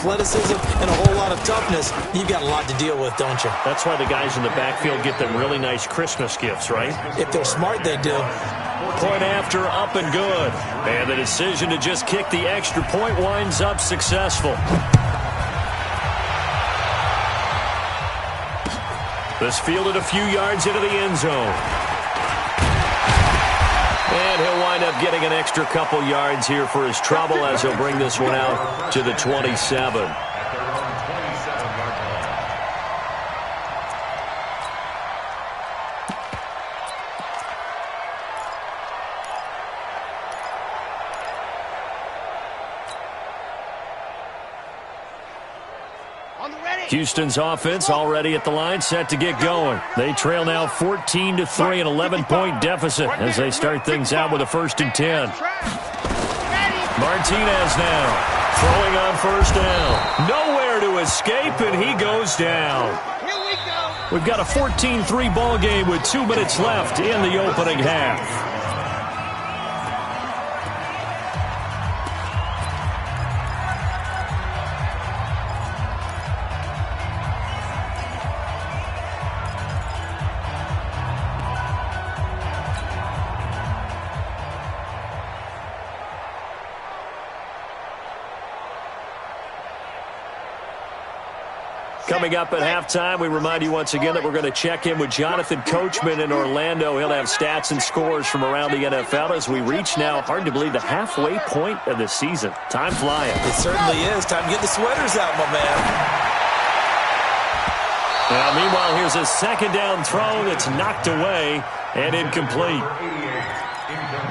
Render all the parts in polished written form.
athleticism and a whole lot of toughness, you've got a lot to deal with, don't you? That's why the guys in the backfield get them really nice Christmas gifts, right? If they're smart, they do. Point after, up and good. And the decision to just kick the extra point winds up successful. This fielded a few yards into the end zone. And he'll wind up getting an extra couple yards here for his trouble as he'll bring this one out to the 27. Houston's offense already at the line, set to get going. They trail now 14-3, an 11-point deficit as they start things out with a 1st and 10. Martinez now throwing on 1st down. Nowhere to escape, and he goes down. We've got a 14-3 ball game with 2 minutes left in the opening half. Coming up at halftime, we remind you once again that we're going to check in with Jonathan Coachman in Orlando. He'll have stats and scores from around the NFL as we reach now, hard to believe, the halfway point of the season. Time flying. It certainly is. Time to get the sweaters out, my man. Now, meanwhile, here's a 2nd down throw that's knocked away and incomplete.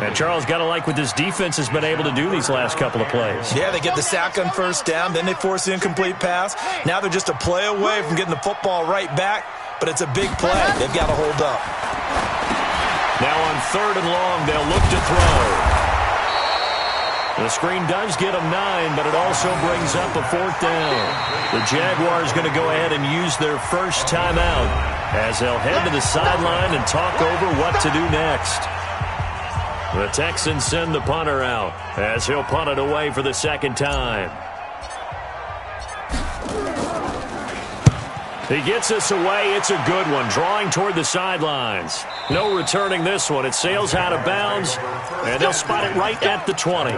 And Charles, got to like what this defense has been able to do these last couple of plays. Yeah, they get the sack on 1st down, then they force the incomplete pass. Now they're just a play away from getting the football right back, but it's a big play. They've got to hold up. Now on 3rd and long, they'll look to throw. The screen does get them 9, but it also brings up a 4th down. The Jaguars going to go ahead and use their first timeout as they'll head to the sideline and talk over what to do next. The Texans send the punter out as he'll punt it away for the 2nd time. He gets us away. It's a good one, drawing toward the sidelines. No returning this one. It sails out of bounds, and they'll spot it right at the 20.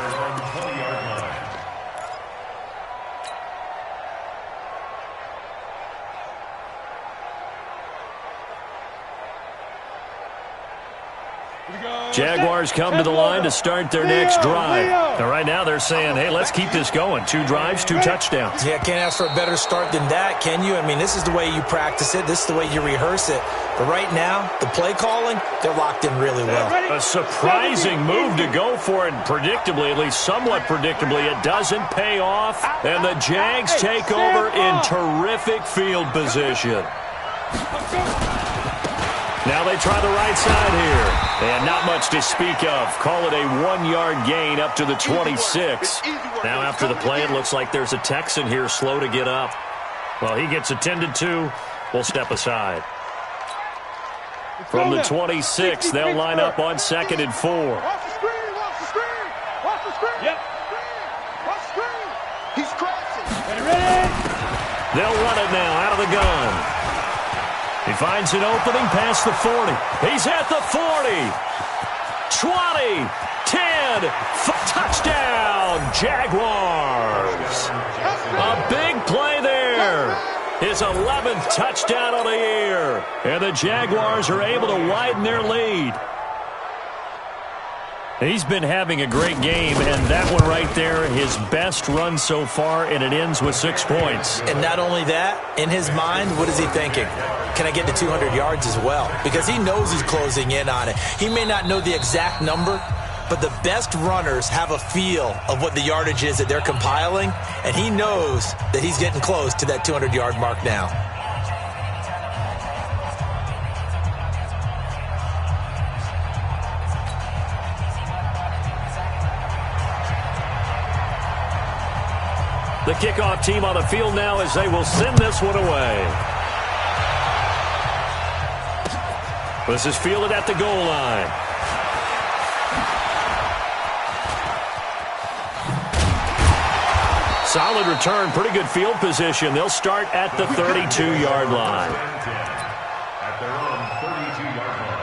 Jaguars come to the line to start their next drive. Now, right now they're saying, hey, let's keep this going. 2 drives, 2 touchdowns. Yeah, can't ask for a better start than that, can you? I mean, this is the way you practice it. This is the way you rehearse it. But right now, the play calling, they're locked in really well. A surprising move to go for it, predictably, at least somewhat predictably. It doesn't pay off, and the Jags take over in terrific field position. Now they try the right side here. And not much to speak of. Call it a 1-yard gain up to the 26. Now after the play, it looks like there's a Texan here slow to get up. Well, he gets attended to. We'll step aside. From the 26, they'll line up on 2nd and 4. Watch the screen. Watch the screen. Yep. Watch the screen. He's crossing. Ready? They'll run it now out of the gun. He finds an opening past the 40. He's at the 40. 20, 10, touchdown, Jaguars. A big play there. His 11th touchdown of the year. And the Jaguars are able to widen their lead. He's been having a great game, and that one right there, his best run so far, and it ends with 6 points. And not only that, in his mind, what is he thinking? Can I get to 200 yards as well? Because he knows he's closing in on it. He may not know the exact number, but the best runners have a feel of what the yardage is that they're compiling, and he knows that he's getting close to that 200-yard mark now. The kickoff team on the field now as they will send this one away. This is fielded at the goal line. Solid return, pretty good field position. They'll start at the 32-yard line. At their own 32-yard line.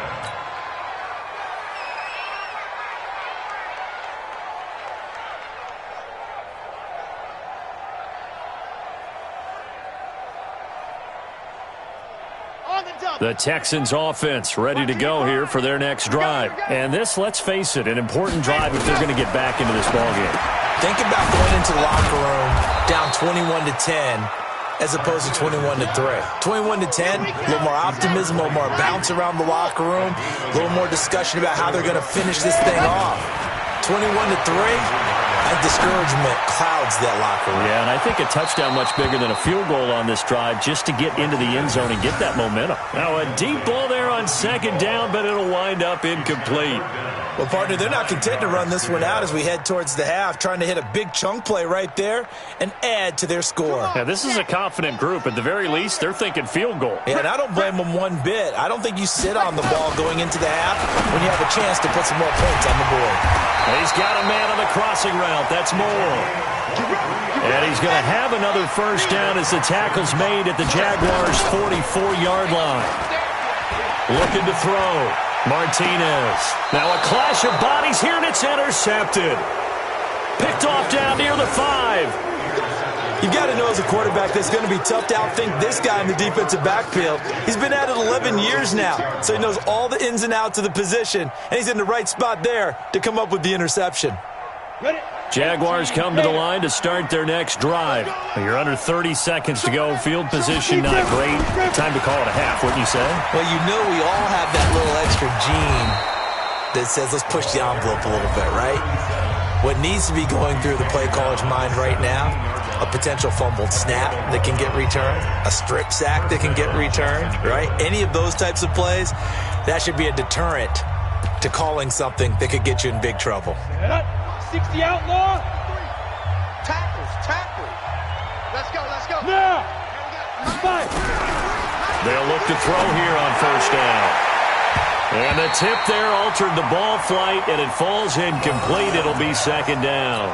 The Texans offense ready to go here for their next drive. And this, let's face it, an important drive if they're going to get back into this ballgame. Think about going into the locker room down 21-10 as opposed to 21-3. 21-10, a little more optimism, a little more bounce around the locker room, a little more discussion about how they're going to finish this thing off. 21-3. And discouragement clouds that locker room. Yeah, and I think a touchdown much bigger than a field goal on this drive just to get into the end zone and get that momentum. Now a deep ball there on second down, but it'll wind up incomplete. Well, partner, they're not content to run this one out as we head towards the half, trying to hit a big chunk play right there and add to their score. Yeah, this is a confident group. At the very least, they're thinking field goal. Yeah, and I don't blame them one bit. I don't think you sit on the ball going into the half when you have a chance to put some more points on the board. He's got a man on the crossing route. That's Moore. And he's going to have another first down as the tackle's made at the Jaguars' 44-yard line. Looking to throw. Martinez. Now a clash of bodies here, and it's intercepted. Picked off down near the 5. You've got to know as a quarterback that's going to be tough to outthink this guy in the defensive backfield. He's been at it 11 years now, so he knows all the ins and outs of the position, and he's in the right spot there to come up with the interception. Jaguars come to the line to start their next drive. You're under 30 seconds to go. Field position not great. Time to call it a half, wouldn't you say? Well, you know we all have that little extra gene that says let's push the envelope a little bit, right? What needs to be going through the play caller's mind right now, a potential fumbled snap that can get returned, a strip sack that can get returned, right? Any of those types of plays, that should be a deterrent to calling something that could get you in big trouble. 60 outlaw. Tackles. Let's go. Now. They'll look to throw here on first down. And the tip there altered the ball flight, and it falls incomplete. It'll be second down.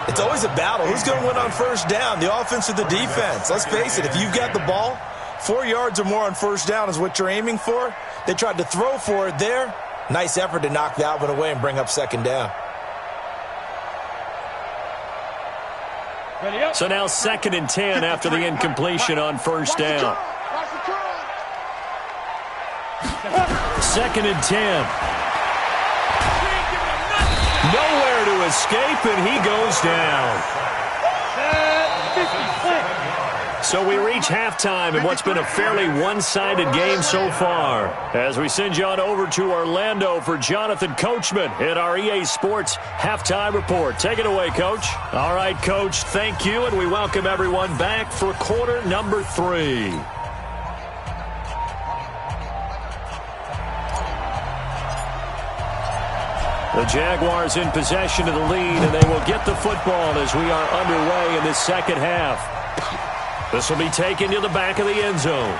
It's always a battle. Who's going to win on first down, the offense or the defense? Let's face it, if you've got the ball, 4 yards or more on first down is what you're aiming for. They tried to throw for it there. Nice effort to knock that one away and bring up second down. So now 2nd and 10 after the incompletion on first down. 2nd and 10. Nowhere to escape, and he goes down. So we reach halftime in what's been a fairly one-sided game so far. As we send you on over to Orlando for Jonathan Coachman in our EA Sports Halftime Report. Take it away, Coach. All right, Coach, thank you, and we welcome everyone back for quarter number 3. The Jaguars in possession of the lead, and they will get the football as we are underway in this second half. This will be taken to the back of the end zone.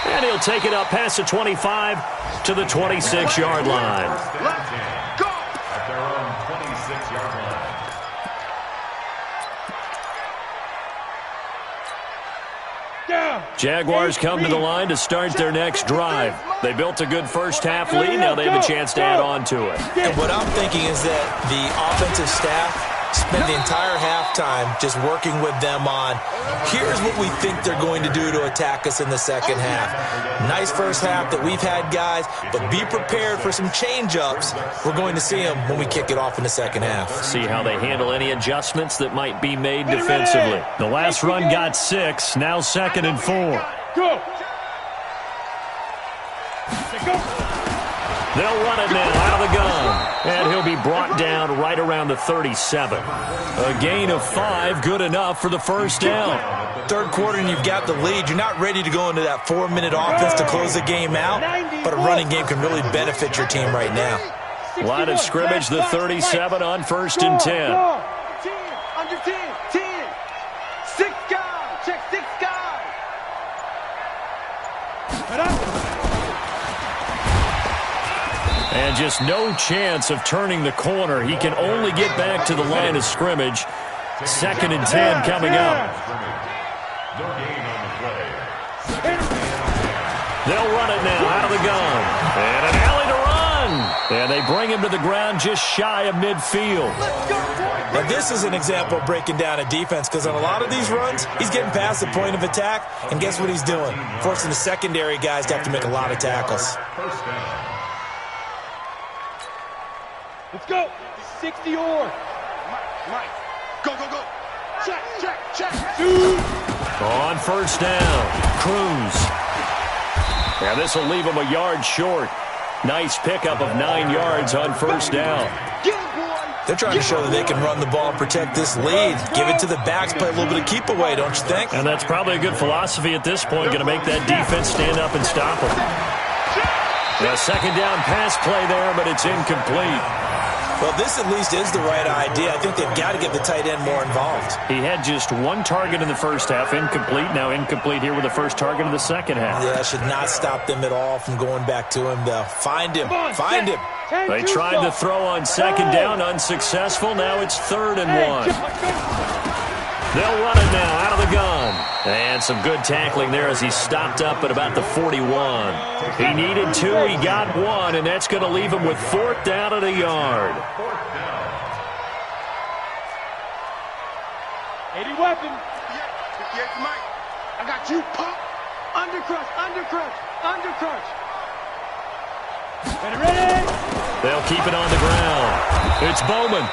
And he'll take it up past the 25 to the 26-yard line. Let's go! At their own 26-yard line. Jaguars come to the line to start their next drive. They built a good first half lead. Now they have a chance to add on to it. And what I'm thinking is that the offensive staff spent the entire halftime just working with them on, here's what we think they're going to do to attack us in the second half. Nice first half that we've had, guys, but be prepared for some change-ups. We're going to see them when we kick it off in the second half. See how they handle any adjustments that might be made defensively. The last run got 6, now 2nd and 4. Go! They'll run it now out of the gun. And he'll be brought down right around the 37. A gain of 5, good enough for the first down. Third quarter and you've got the lead. You're not ready to go into that 4-minute offense to close the game out, but a running game can really benefit your team right now. Line of scrimmage, the 37 on 1st and 10. Under 10. 6 guys. Check 6 guys. And just no chance of turning the corner. He can only get back to the line of scrimmage. 2nd and 10 coming up. No gain on the play. They'll run it now out of the gun. And an alley to run. And they bring him to the ground just shy of midfield. Now, this is an example of breaking down a defense, because on a lot of these runs, he's getting past the point of attack, and guess what he's doing? Forcing the secondary guys to have to make a lot of tackles. First down. Let's go. 60 or. Mike. Go, go, go. Check, check, check. Dude. On first down, Cruz. Now this will leave him a yard short. Nice pickup of 9 yards on first down. Get him, boy. They're trying to show that they can run the ball and protect this lead. Give it to the backs, play a little bit of keep away, don't you think? And that's probably a good philosophy at this point, going to make that defense stand up and stop him. A second down pass play there, but it's incomplete. Well, this at least is the right idea. I think they've got to get the tight end more involved. He had just 1 target in the first half, incomplete. Now incomplete here with the first target of the second half. Yeah, should not stop them at all from going back to him, though. Find him. Find him. They tried to throw on second down, unsuccessful. Now it's 3rd and 1. They'll run it now out of the gun. And some good tackling there as he stopped up at about the 41. He needed 2, he got 1, and that's going to leave him with 4th down at a yard. 80 weapon. Yeah, Mike. I got you. Pump. Undercrush, undercrush, undercrush. Ready? They'll keep it on the ground. It's Bowman.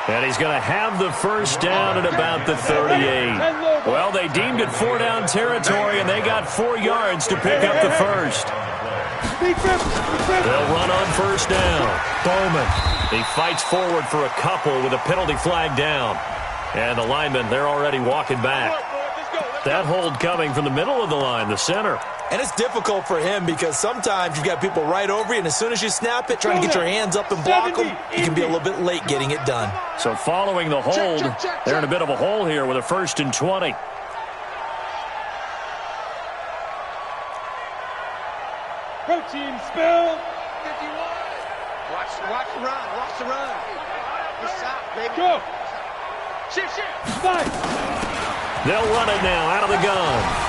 And he's going to have the first down at about the 38. Well, they deemed it 4-down territory, and they got 4 yards to pick up the first. They'll run on first down. Bowman. He fights forward for a couple with a penalty flag down. And the linemen, they're already walking back. That hold coming from the middle of the line, the center. And it's difficult for him because sometimes you've got people right over you, and as soon as you snap it, trying to get your hands up and block them, you can be a little bit late getting it done. So following the hold, they're in a bit of a hole here with a 1st and 20. Protein spill. 51. Watch the run. Watch the run. Good shot, baby. Go. Shift. Fight. They'll run it now out of the gun.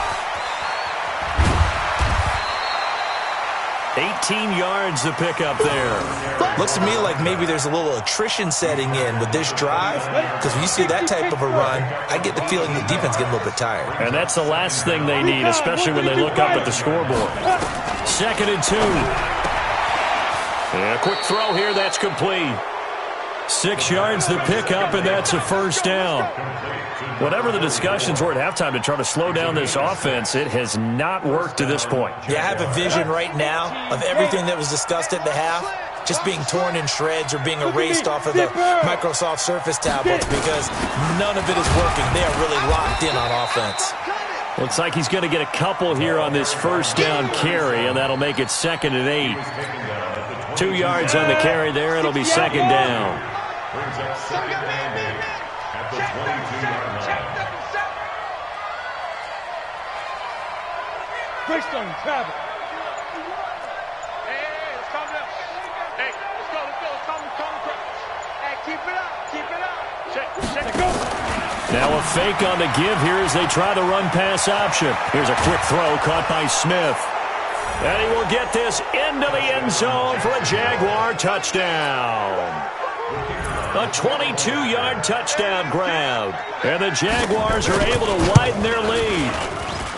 18 yards to pick up there. Looks to me like maybe there's a little attrition setting in with this drive, because when you see that type of a run, I get the feeling the defense getting a little bit tired. And that's the last thing they need, especially when they look up at the scoreboard. 2nd and 2. And a quick throw here, that's complete. 6 yards to pick up, and that's a first down. Whatever the discussions were at halftime to try to slow down this offense, it has not worked to this point. Yeah, I have a vision right now of everything that was discussed at the half just being torn in shreds or being erased off of the Microsoft Surface tablets, because none of it is working. They are really locked in on offense. Looks like he's going to get a couple here on this first down carry, and that'll make it 2nd and 8. 2 yards on the carry there. It'll be 2nd down. Brings up 2nd and 8 at the 22-yard line. Greystone travel. Hey, let's calm down. Hey, let's go. Calm down. Hey, keep it up. Check it, go. Now a fake on the give here as they try the run-pass option. Here's a quick throw caught by Smith. And he will get this into the end zone for a Jaguar touchdown. A 22-yard touchdown grab. And the Jaguars are able to widen their lead.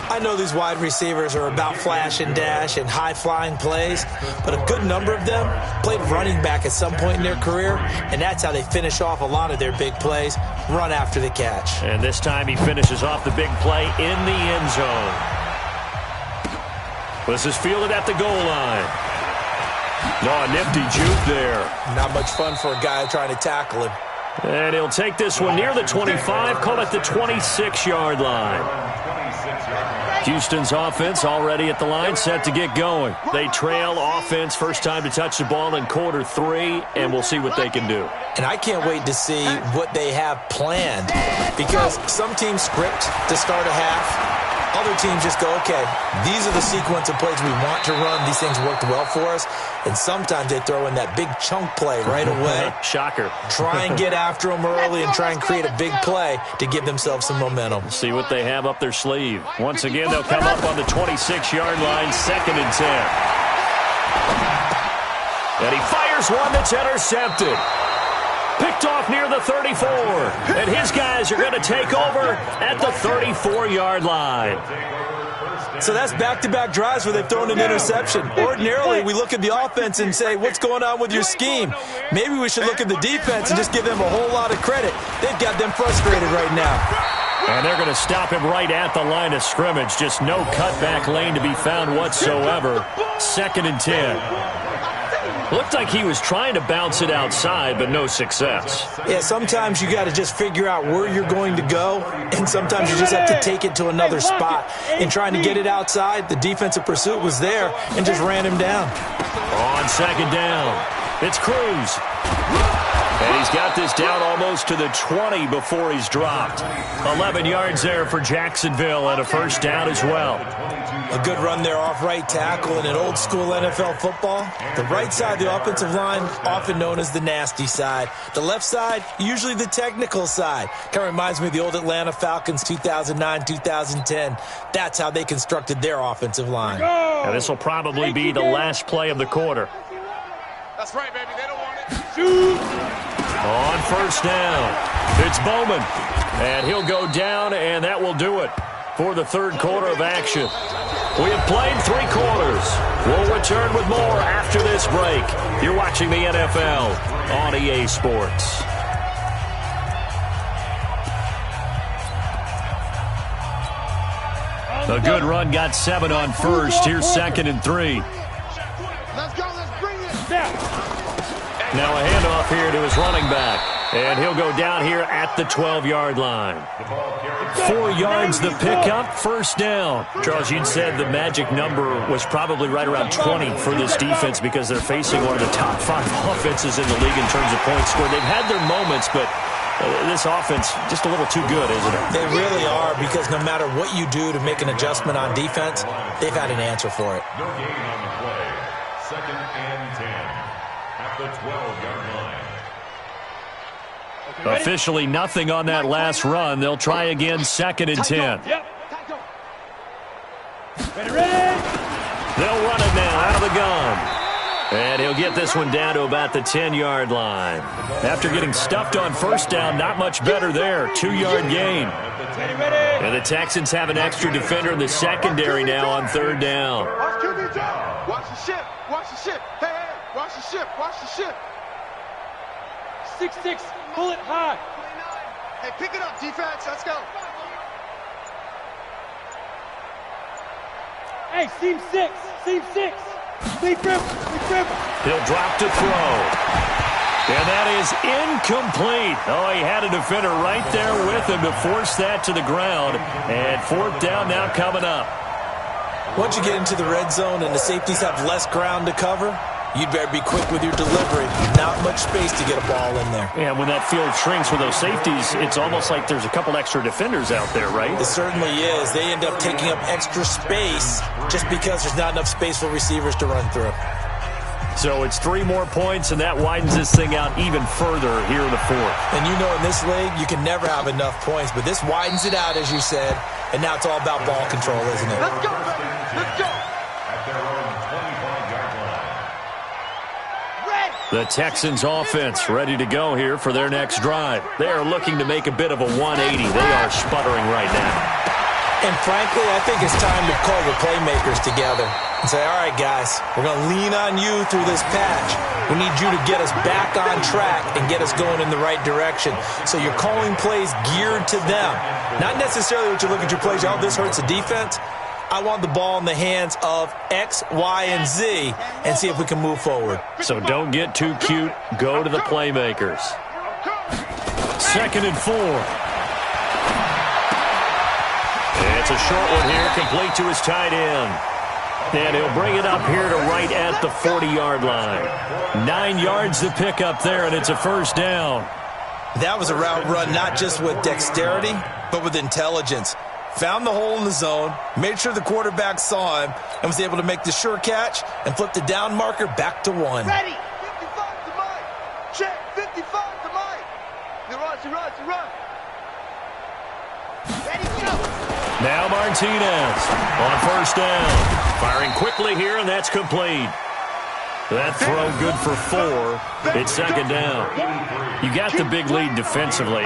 I know these wide receivers are about flash and dash and high-flying plays, but a good number of them played running back at some point in their career, and that's how they finish off a lot of their big plays, run after the catch. And this time he finishes off the big play in the end zone. This is fielded at the goal line. No, a nifty juke there. Not much fun for a guy trying to tackle him. And he'll take this one near the 25, call it the 26-yard line. Houston's offense already at the line, set to get going. They trail offense, first time to touch the ball in quarter 3, and we'll see what they can do. And I can't wait to see what they have planned, because some teams script to start a half, Other teams just go, okay, these are the sequence of plays we want to run. These things worked well for us. And sometimes they throw in that big chunk play right away. Shocker. Try and get after them early and try and create a big play to give themselves some momentum. See what they have up their sleeve. Once again, they'll come up on the 26-yard line, 2nd and 10. And he fires one that's intercepted. Picked off near the 34. And his guys are going to take over at the 34-yard line. So that's back-to-back drives where they've thrown an interception. Ordinarily, we look at the offense and say, what's going on with your scheme? Maybe we should look at the defense and just give them a whole lot of credit. They've got them frustrated right now. And they're going to stop him right at the line of scrimmage. Just no cutback lane to be found whatsoever. 2nd and 10. Looked like he was trying to bounce it outside, but no success. Yeah, sometimes you got to just figure out where you're going to go, and sometimes you just have to take it to another spot. In trying to get it outside, the defensive pursuit was there and just ran him down. On 2nd down, it's Cruz. And he's got this down almost to the 20 before he's dropped. 11 yards there for Jacksonville and a 1st down as well. A good run there off right tackle in an old-school NFL football. The right side of the offensive line, often known as the nasty side. The left side, usually the technical side. Kind of reminds me of the old Atlanta Falcons 2009-2010. That's how they constructed their offensive line. And this will probably be the last play of the quarter. That's right, baby. They don't want it. Shoot! On 1st down, it's Bowman. And he'll go down, and that will do it for the 3rd quarter of action. We have played 3 quarters. We'll return with more after this break. You're watching the NFL on EA Sports. A good run got 7 on 1st. Here's 2nd and 3. Let's go. Let's bring it. Now a handoff here to his running back. And he'll go down here at the 12-yard line. 4 yards the pickup, 1st down. Charles, you'd said the magic number was probably right around 20 for this defense because they're facing one of the top 5 offenses in the league in terms of points scored. They've had their moments, but this offense just a little too good, isn't it? They really are, because no matter what you do to make an adjustment on defense, they've had an answer for it. No gain on the play. 2nd and 10 at the 12-yard line. Officially nothing on that last run. They'll try again, 2nd and 10. They'll run it now out of the gun. And he'll get this one down to about the 10-yard line. After getting stuffed on 1st down, not much better there. 2-yard gain. And the Texans have an extra defender in the secondary now on 3rd down. Watch the ship. Watch the ship. Hey, watch the ship. Watch the ship. 6-6. Pull it high. Hey, pick it up, defense. Let's go. Hey, seam 6. Seam 6. Lead dribble. He'll drop to throw. And that is incomplete. Oh, he had a defender right there with him to force that to the ground. And 4th down now coming up. Once you get into the red zone and the safeties have less ground to cover, you'd better be quick with your delivery. Not much space to get a ball in there. And when that field shrinks with those safeties, it's almost like there's a couple extra defenders out there, right? It certainly is. They end up taking up extra space just because there's not enough space for receivers to run through. So it's 3 more points, and that widens this thing out even further here in the 4th. And you know in this league, you can never have enough points, but this widens it out, as you said, and now it's all about ball control, isn't it? Let's go, baby. Let's go. At their own 25-yard line. The Texans offense ready to go here for their next drive. They are looking to make a bit of a 180. They are sputtering right now. And frankly, I think it's time to call the playmakers together and say, all right, guys, we're going to lean on you through this patch. We need you to get us back on track and get us going in the right direction. So you're calling plays geared to them. Not necessarily what you look at your plays, oh, this hurts the defense. I want the ball in the hands of X, Y, and Z and see if we can move forward. So don't get too cute. Go to the playmakers. 2nd and 4. It's a short one here, complete to his tight end. And he'll bring it up here to right at the 40-yard line. 9 yards to pick up there, and it's a 1st down. That was a route run not just with dexterity, but with intelligence. found the hole in the zone, made sure the quarterback saw him, and was able to make the sure catch and flip the down marker back to 1. Ready. 55 to Mike. Check. 55 to Mike. The run. Ready, go. Now Martinez on first down. Firing quickly here, and that's complete. That throw good for 4. It's second down. You got the big lead defensively.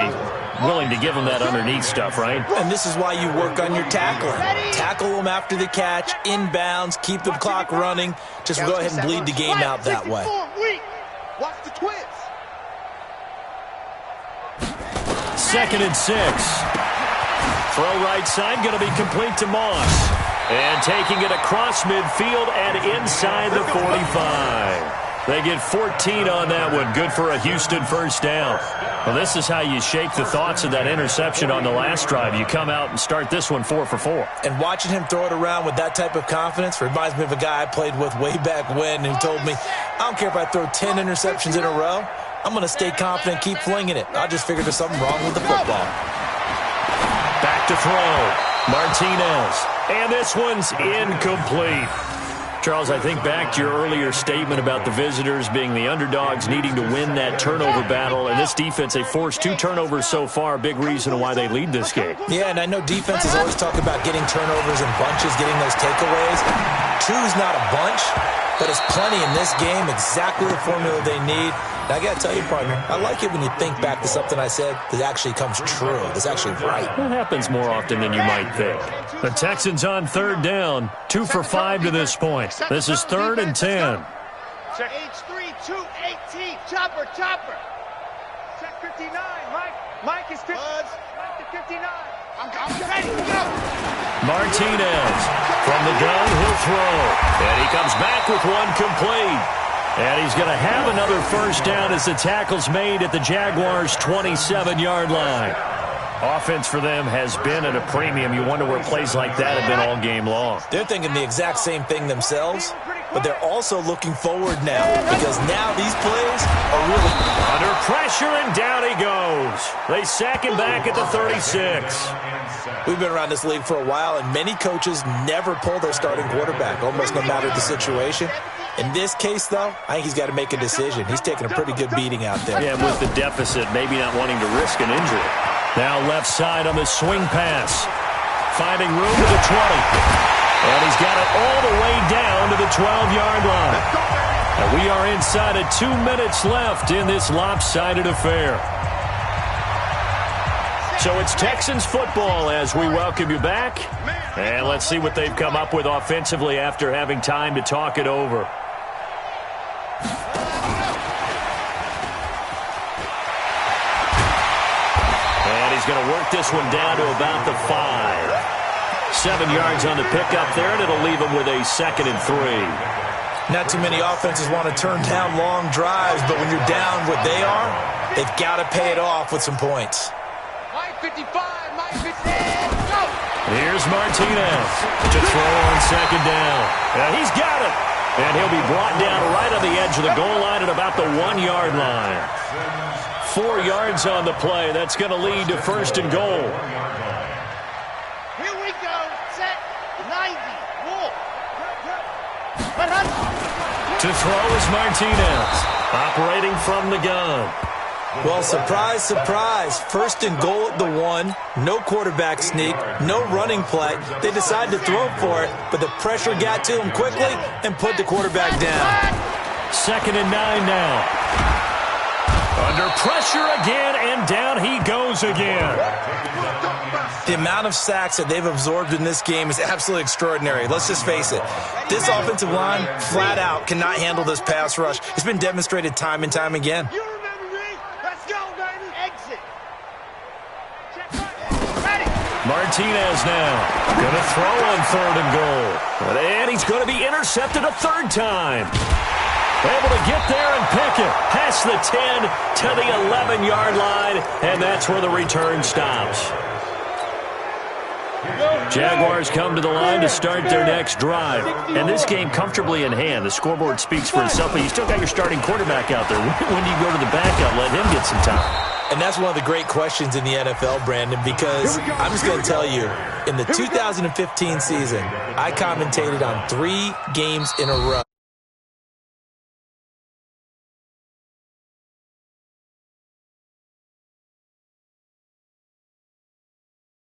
Willing to give them that underneath stuff, right? And this is why you work on your tackling. Tackle them after the catch, inbounds, keep the clock running. Just go ahead and bleed the game out that way. Watch the twins. 2nd and 6. Throw right side, going to be complete to Moss. And taking it across midfield and inside the 45. They get 14 on that one. Good for a Houston first down. Well, this is how you shake the thoughts of that interception on the last drive. You come out and start this one 4 for 4. And watching him throw it around with that type of confidence reminds me of a guy I played with way back when who told me, I don't care if I throw 10 interceptions in a row. I'm going to stay confident, keep flinging it. I just figured there's something wrong with the football. Back to throw. Martinez. And this one's incomplete. Charles, I think back to your earlier statement about the visitors being the underdogs needing to win that turnover battle. And this defense, they forced 2 turnovers so far. Big reason why they lead this game. Yeah, and I know defenses always talk about getting turnovers in bunches, getting those takeaways. 2's not a bunch, but it's plenty in this game. Exactly the formula they need. And I got to tell you, partner, I like it when you think back to something I said that actually comes true. That's actually right. That happens more often than you might think. The Texans on third down. 2 for 5 to this point. This is 3rd and 10. Check. H3, 218. Chopper. Check 59. Mike is 50. Mike to 59. I'm ready. Go. Martinez from the gun. He'll throw. And he comes back with one complete. And he's going to have another first down as the tackle's made at the Jaguars' 27-yard line. Offense for them has been at a premium. You wonder where plays like that have been all game long. They're thinking the exact same thing themselves, but they're also looking forward now because now these plays are really under pressure, and down he goes. They sack him back at the 36. We've been around this league for a while, and many coaches never pull their starting quarterback, almost no matter the situation. In this case, though, I think he's got to make a decision. He's taking a pretty good beating out there. Yeah, with the deficit, maybe not wanting to risk an injury. Now left side on the swing pass. Finding room to the 20. And he's got it all the way down to the 12-yard line. And we are inside of 2 minutes left in this lopsided affair. So it's Texans football as we welcome you back. And let's see what they've come up with offensively after having time to talk it over. And he's going to work this one down to about the 5. 7 yards on the pickup there, and it'll leave him with a 2nd and 3. Not too many offenses want to turn down long drives, but when you're down what they are, they've got to pay it off with some points. Mike 55, Mike 50, go! Here's Martinez to throw on 2nd down. Yeah, he's got it. And he'll be brought down right on the edge of the goal line at about the 1-yard line. 4 yards on the play. That's going to lead to 1st and goal. Here we go. Set. 90. Wolf. To throw is Martinez. Operating from the gun. Well, surprise, surprise. 1st and goal at the 1. No quarterback sneak. No running play. They decide to throw for it, but the pressure got to him quickly and put the quarterback down. 2nd and 9 now. Under pressure again, and down he goes again. The amount of sacks that they've absorbed in this game is absolutely extraordinary. Let's just face it. This offensive line, flat out, cannot handle this pass rush. It's been demonstrated time and time again. You remember me? Let's go, baby. Exit. Check right. Ready. Martinez now. Going to throw on 3rd and goal. And he's going to be intercepted a 3rd time. Able to get there and pick it. Past the 10 to the 11-yard line. And that's where the return stops. Jaguars come to the line to start their next drive. And this game comfortably in hand. The scoreboard speaks for itself, but you still got your starting quarterback out there. When do you go to the backup? Let him get some time. And that's one of the great questions in the NFL, Brandon, because I'm just going to tell you, in the 2015 season, I commentated on 3 games in a row.